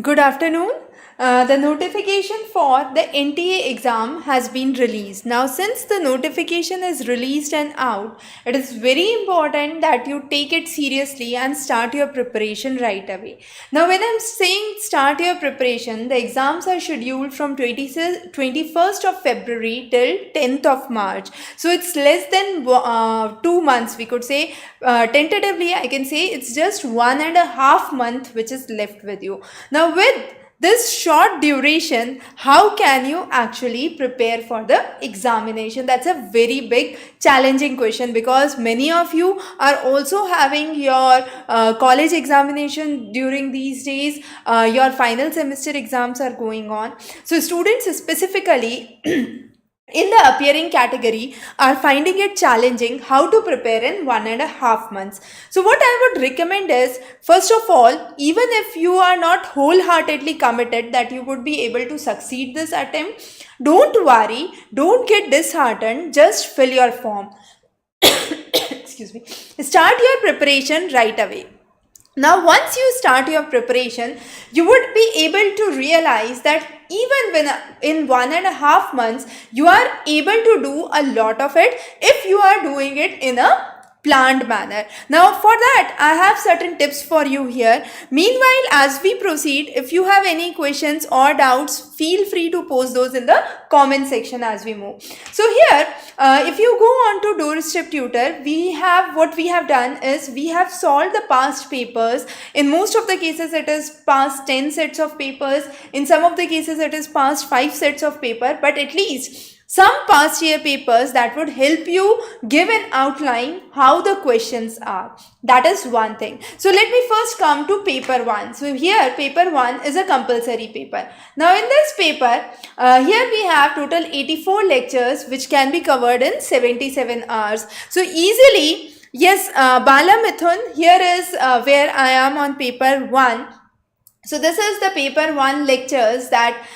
Good afternoon. The notification for the NTA exam has been released. Now, since the notification is released and out, it is very important that you take it seriously and start your preparation right away. Now, when I'm saying start your preparation, the exams are scheduled from 21st of February till 10th of March. So, it's less than 2 months, we could say. Tentatively, I can say it's just 1.5 months which is left with you. Now, with this short duration, how can you actually prepare for the examination? That's a very big challenging question, because many of you are also having your college examination during these days. Your final semester exams are going on. So students specifically in the appearing category are finding it challenging how to prepare in 1.5 months. So what I would recommend is, first of all, even if you are not wholeheartedly committed that you would be able to succeed this attempt, don't worry, don't get disheartened, just fill your form. Excuse me. Start your preparation right away. Now, once you start your preparation, you would be able to realize that even when in 1.5 months, you are able to do a lot of it if you are doing it in a planned manner. Now, for that, I have certain tips for you here. Meanwhile, as we proceed, if you have any questions or doubts, feel free to post those in the comment section as we move. So here, if you go on to Doorstep Tutor, what we have done is we have solved the past papers. In most of the cases, it is past 10 sets of papers. In some of the cases, it is past 5 sets of paper, but at least some past year papers that would help you give an outline how the questions are. That is one thing. So let me first come to paper 1. So here paper 1 is a compulsory paper. Now in this paper, here we have total 84 lectures which can be covered in 77 hours. So easily, yes, Bala Mithun, here is where I am on paper 1. So this is the paper 1 lectures that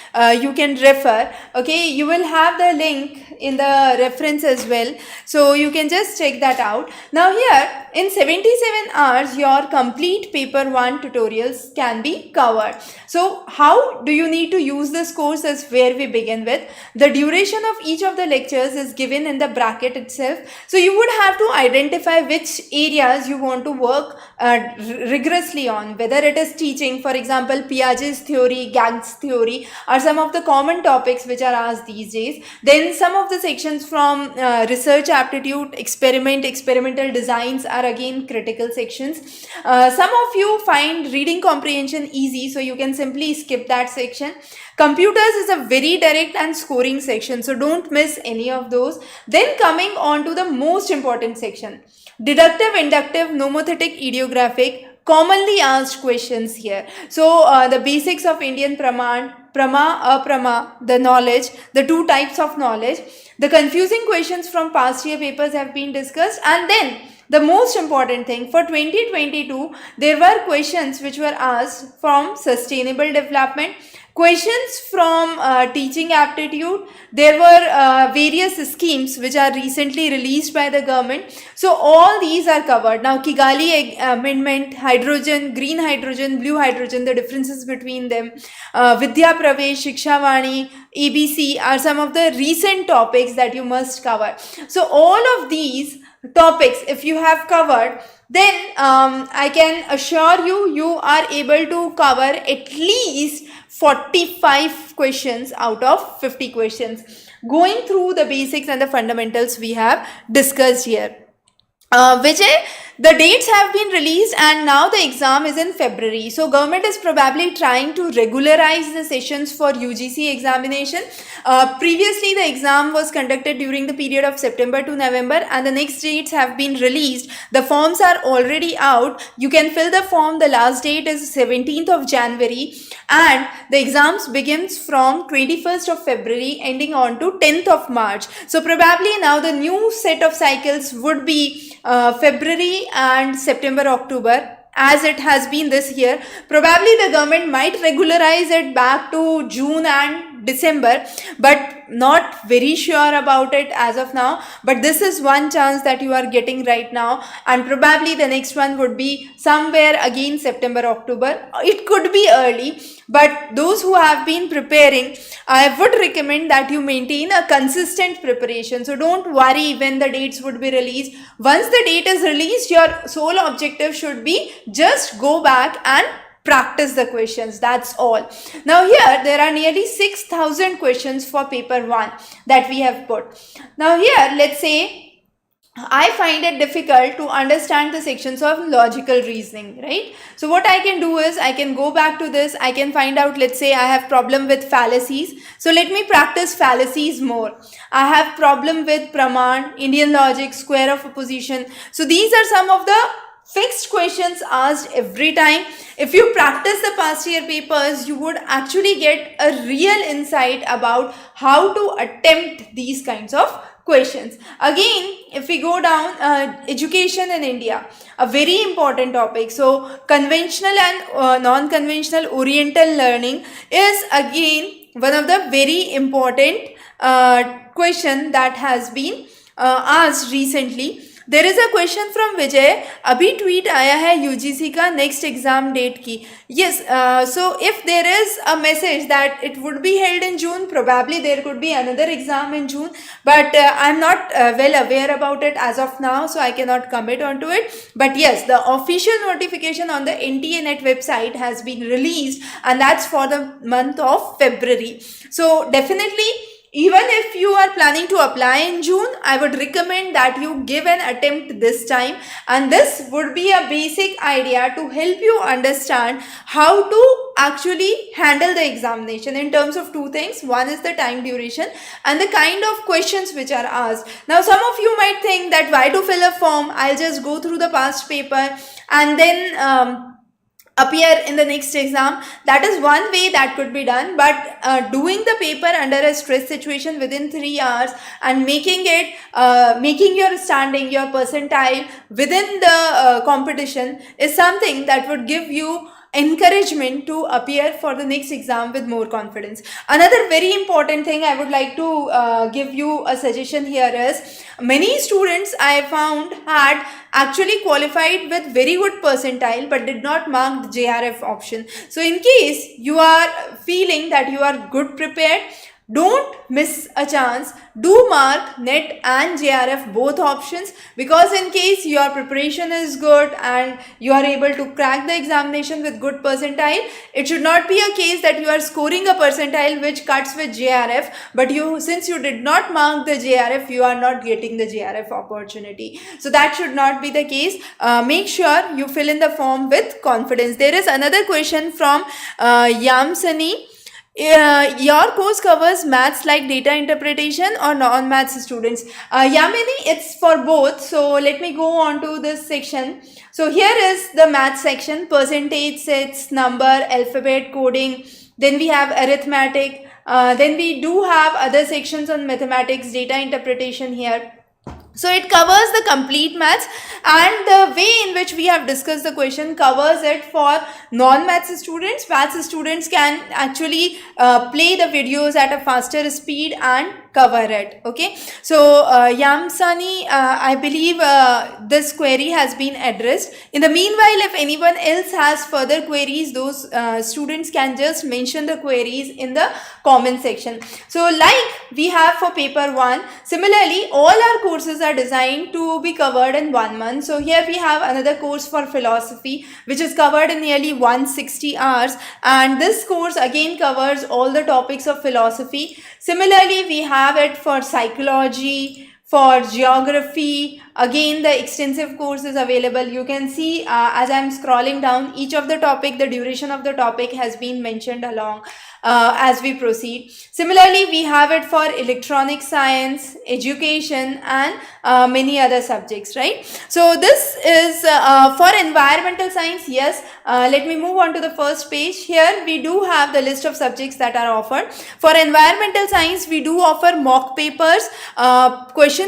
you can refer. Okay, you will have the link in the reference as well. So you can just check that out. Now here in 77 hours, your complete paper 1 tutorials can be covered. So how do you need to use this course is where we begin with. The duration of each of the lectures is given in the bracket itself. So you would have to identify which areas you want to work rigorously on, whether it is teaching, for example, Piaget's theory, Gang's theory are some of the common topics which are asked these days. Then some of the sections from research aptitude, experimental designs are again critical sections. Some of you find reading comprehension easy, so you can simply skip that section. Computers is a very direct and scoring section, so don't miss any of those. Then coming on to the most important section, deductive, inductive, nomothetic, ideographic, commonly asked questions here. So the basics of Indian Praman, Prama, Aprama, the knowledge, the two types of knowledge, the confusing questions from past year papers have been discussed, and then the most important thing for 2022, there were questions which were asked from sustainable development, questions from teaching aptitude. There were various schemes which are recently released by the government. So all these are covered. Now Kigali amendment, hydrogen, green hydrogen, blue hydrogen, the differences between them, Vidya Pravesh, Shiksha Vani, ABC are some of the recent topics that you must cover. So all of these topics, if you have covered, then I can assure you, you are able to cover at least 45 questions out of 50 questions, going through the basics and the fundamentals we have discussed here. Vijay, the dates have been released and now the exam is in February. So government is probably trying to regularize the sessions for UGC examination. Previously the exam was conducted during the period of September to November, and the next dates have been released. The forms are already out. You can fill the form. The last date is 17th of January and the exams begins from 21st of February ending on to 10th of March. So probably now the new set of cycles would be February and September, October, as it has been this year. Probably the government might regularize it back to June and December, but not very sure about it as of now. But this is one chance that you are getting right now, and probably the next one would be somewhere again September, October. It could be early, but those who have been preparing, I would recommend that you maintain a consistent preparation. So don't worry when the dates would be released. Once the date is released, your sole objective should be just go back and practice the questions. That's all. Now here there are nearly 6,000 questions for paper 1 that we have put. Now here, let's say I find it difficult to understand the sections of logical reasoning, right? So what I can do is I can go back to this. I can find out, let's say I have problem with fallacies. So let me practice fallacies more. I have problem with Praman, Indian logic, square of opposition. So these are some of the fixed questions asked every time. If you practice the past year papers, you would actually get a real insight about how to attempt these kinds of questions. Again, if we go down, education in India, a very important topic. So conventional and non-conventional oriental learning is again one of the very important question that has been asked recently. There is a question from Vijay, अभी tweet आया है UGC का next exam date की. Yes, so if there is a message that it would be held in June, probably there could be another exam in June, but I'm not well aware about it as of now, so I cannot commit onto it. But yes, the official notification on the NTA Net website has been released, and that's for the month of February. So definitely, even if you are planning to apply in June, I would recommend that you give an attempt this time, and this would be a basic idea to help you understand how to actually handle the examination in terms of two things. One is the time duration and the kind of questions which are asked. Now some of you might think that why to fill a form, I'll just go through the past paper and then appear in the next exam. That is one way that could be done, but doing the paper under a stress situation within 3 hours and making it making your standing, your percentile within the competition is something that would give you encouragement to appear for the next exam with more confidence. Another very important thing I would like to give you a suggestion here is, many students I found had actually qualified with very good percentile but did not mark the JRF option. So in case you are feeling that you are good prepared, don't miss a chance. Do mark NET and JRF both options, because in case your preparation is good and you are able to crack the examination with good percentile, it should not be a case that you are scoring a percentile which cuts with JRF, but since you did not mark the JRF, you are not getting the JRF opportunity. So that should not be the case. Make sure you fill in the form with confidence. There is another question from Yamsani. Your course covers maths like data interpretation or non-maths students? Yamini, it's for both. So let me go on to this section. So here is the maths section: percentage, sets, number, alphabet, coding. Then we have arithmetic. Then we do have other sections on mathematics, data interpretation here. So it covers the complete maths, and the way in which we have discussed the question covers it for non-maths students. Maths students can actually play the videos at a faster speed and cover it. Okay, so Yamsani, I believe this query has been addressed. In the meanwhile, if anyone else has further queries, those students can just mention the queries in the comment section. So like we have for paper 1, similarly all our courses are designed to be covered in 1 month. So here we have another course for philosophy, which is covered in nearly 160 hours, and this course again covers all the topics of philosophy. Similarly, we have it for psychology, for geography. Again, the extensive course is available. You can see as I am scrolling down, each of the topic, the duration of the topic has been mentioned along as we proceed. Similarly, we have it for electronic science, education, and many other subjects, right? So this is for environmental science. Yes, let me move on to the first page. Here we do have the list of subjects that are offered. For environmental science, we do offer mock papers, question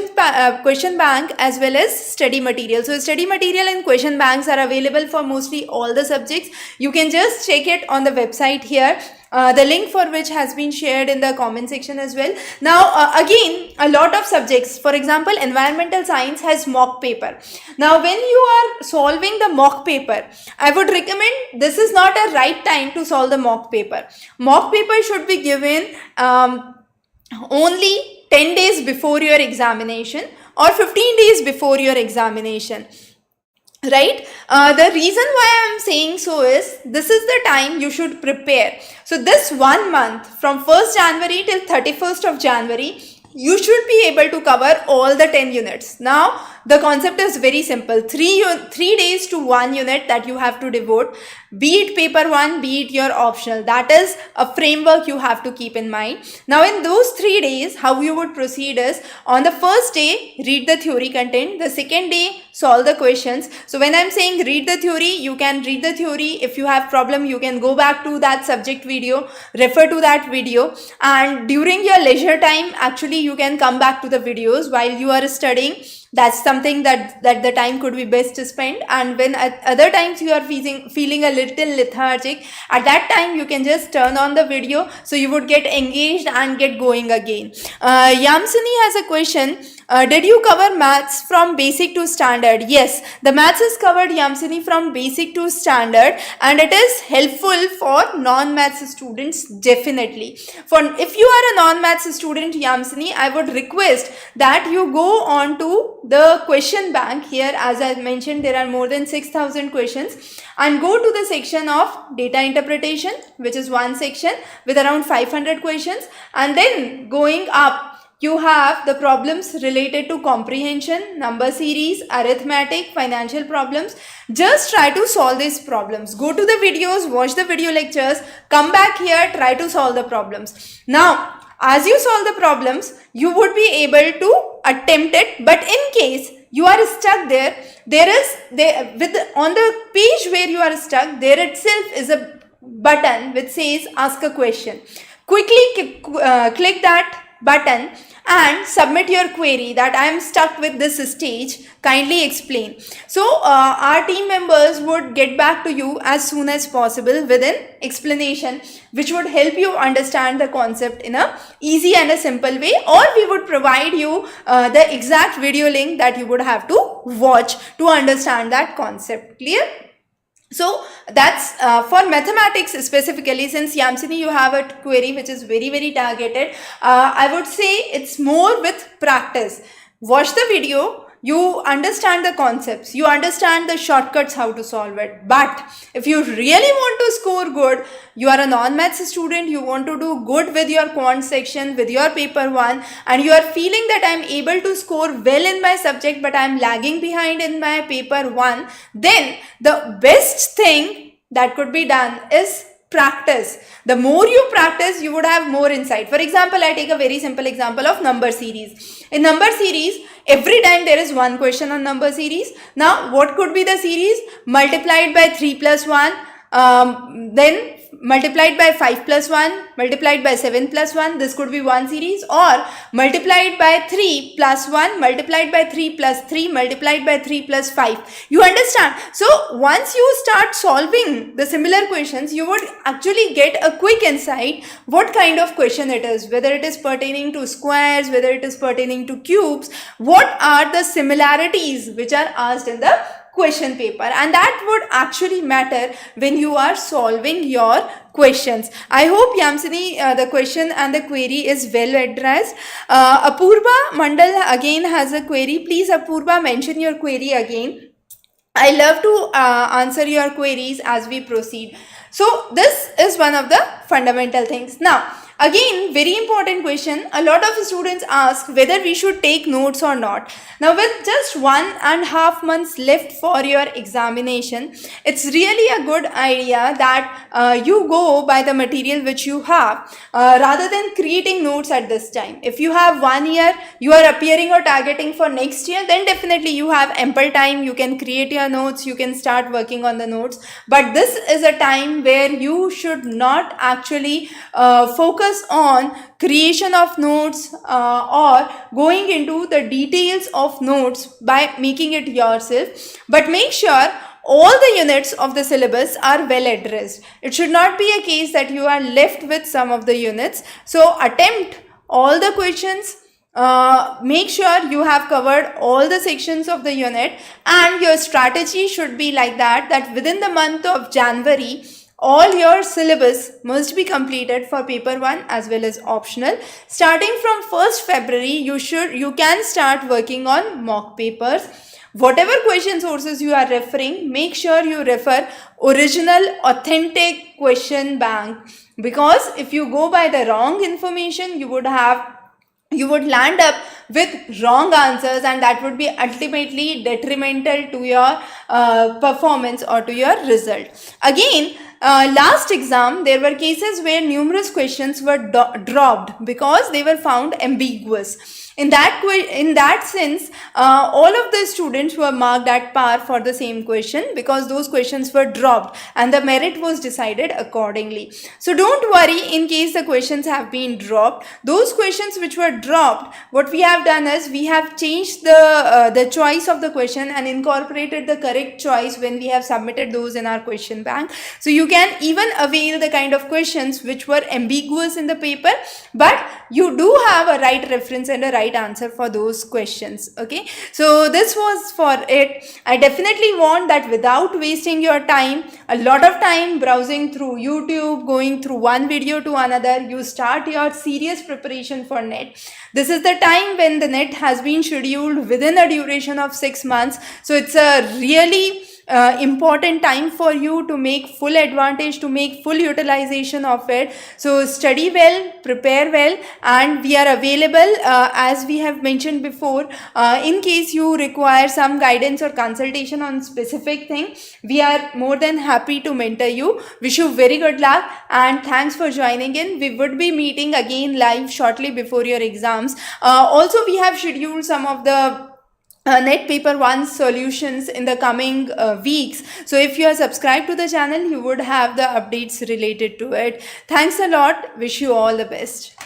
question bank as well as study material. So study material and question banks are available for mostly all the subjects. You can just check it on the website here. The link for which has been shared in the comment section as well. Now again, a lot of subjects, for example environmental science has mock paper. Now when you are solving the mock paper, I would recommend this is not a right time to solve the mock paper. Mock paper should be given only 10 days before your examination or 15 days before your examination. Right? The reason why I am saying so is this is the time you should prepare. So this 1 month from 1st January till 31st of January, you should be able to cover all the 10 units. Now the concept is very simple. 3 days to 1 unit that you have to devote, be it paper 1, be it your optional. That is a framework you have to keep in mind. Now in those 3 days, how you would proceed is, on the first day, read the theory content. The second day, solve the questions. So when I'm saying read the theory, you can read the theory. If you have problem, you can go back to that subject video, refer to that video, and during your leisure time, actually you can come back to the videos while you are studying. That's something that the time could be best to spend. And when at other times you are feeling a little lethargic, at that time you can just turn on the video, so you would get engaged and get going again. Yamsini has a question. Did you cover maths from basic to standard? Yes, the maths is covered, Yamsini, from basic to standard, and it is helpful for non-maths students definitely. For if you are a non-maths student, Yamsini, I would request that you go on to the question bank. Here, as I mentioned, there are more than 6,000 questions, and go to the section of data interpretation, which is one section with around 500 questions, and then going up, you have the problems related to comprehension, number series, arithmetic, financial problems. Just try to solve these problems. Go to the videos, watch the video lectures, come back here, try to solve the problems. Now, as you solve the problems, you would be able to attempt it. But in case you are stuck there, on the page where you are stuck, there itself is a button which says ask a question. Quickly click that button and submit your query that I am stuck with this stage, kindly explain. So our team members would get back to you as soon as possible with an explanation which would help you understand the concept in a easy and a simple way, or we would provide you the exact video link that you would have to watch to understand that concept. Clear? So that's for mathematics specifically. Since Yamsini, you have a query which is very targeted, I would say it's more with practice. Watch the video, you understand the concepts, you understand the shortcuts how to solve it. But if you really want to score good, you are a non-maths student, you want to do good with your quant section, with your paper 1, and you are feeling that I am able to score well in my subject but I am lagging behind in my paper 1, then the best thing that could be done is practice. The more you practice, you would have more insight. For example, I take a very simple example of number series. In number series, every time there is one question on number series. Now, what could be the series? Multiplied by 3 plus 1, then multiplied by 5 plus 1, multiplied by 7 plus 1, this could be one series, or multiplied by 3 plus 1, multiplied by 3 plus 3, multiplied by 3 plus 5. You understand? So once you start solving the similar questions, you would actually get a quick insight what kind of question it is, whether it is pertaining to squares, whether it is pertaining to cubes, what are the similarities which are asked in the question paper, and that would actually matter when you are solving your questions. I hope, Yamsini, the question and the query is well addressed. Apurva Mandal again has a query. Please, Apurva, mention your query again. I love to answer your queries as we proceed. So this is one of the fundamental things. Now, again, very important question. A lot of students ask whether we should take notes or not. Now, with just 1.5 months left for your examination, it's really a good idea that you go by the material which you have rather than creating notes at this time. If you have 1 year, you are appearing or targeting for next year, then definitely you have ample time. You can create your notes, you can start working on the notes. But this is a time where you should not actually focus focus on creation of notes or going into the details of notes by making it yourself, but make sure all the units of the syllabus are well addressed. It should not be a case that you are left with some of the units. So attempt all the questions. Make sure you have covered all the sections of the unit, and your strategy should be like that within the month of January all your syllabus must be completed for paper 1 as well as optional. Starting from 1st February you can start working on mock papers. Whatever question sources you are referring, make sure you refer original authentic question bank, because if you go by the wrong information, you would land up with wrong answers, and that would be ultimately detrimental to your performance or to your result. Again, last exam there were cases where numerous questions were dropped because they were found ambiguous. In that sense, all of the students were marked at par for the same question because those questions were dropped and the merit was decided accordingly. So don't worry in case the questions have been dropped. Those questions which were dropped, what we have done is we have changed the choice of the question and incorporated the correct choice when we have submitted those in our question bank. So you can even avail the kind of questions which were ambiguous in the paper, but you do have a right reference and a right answer for those questions. Okay, so this was for it. I definitely want that without wasting your time, a lot of time browsing through YouTube, going through one video to another, you start your serious preparation for NET. This is the time when the NET has been scheduled within a duration of 6 months. So it's a really important time for you to make full advantage, to make full utilization of it. So study well, prepare well, and we are available as we have mentioned before. In case you require some guidance or consultation on specific thing, we are more than happy to mentor you. Wish you very good luck and thanks for joining in. We would be meeting again live shortly before your exams. Also, we have scheduled some of the NET paper 1 solutions in the coming weeks. So if you are subscribed to the channel, you would have the updates related to it. Thanks a lot. Wish you all the best.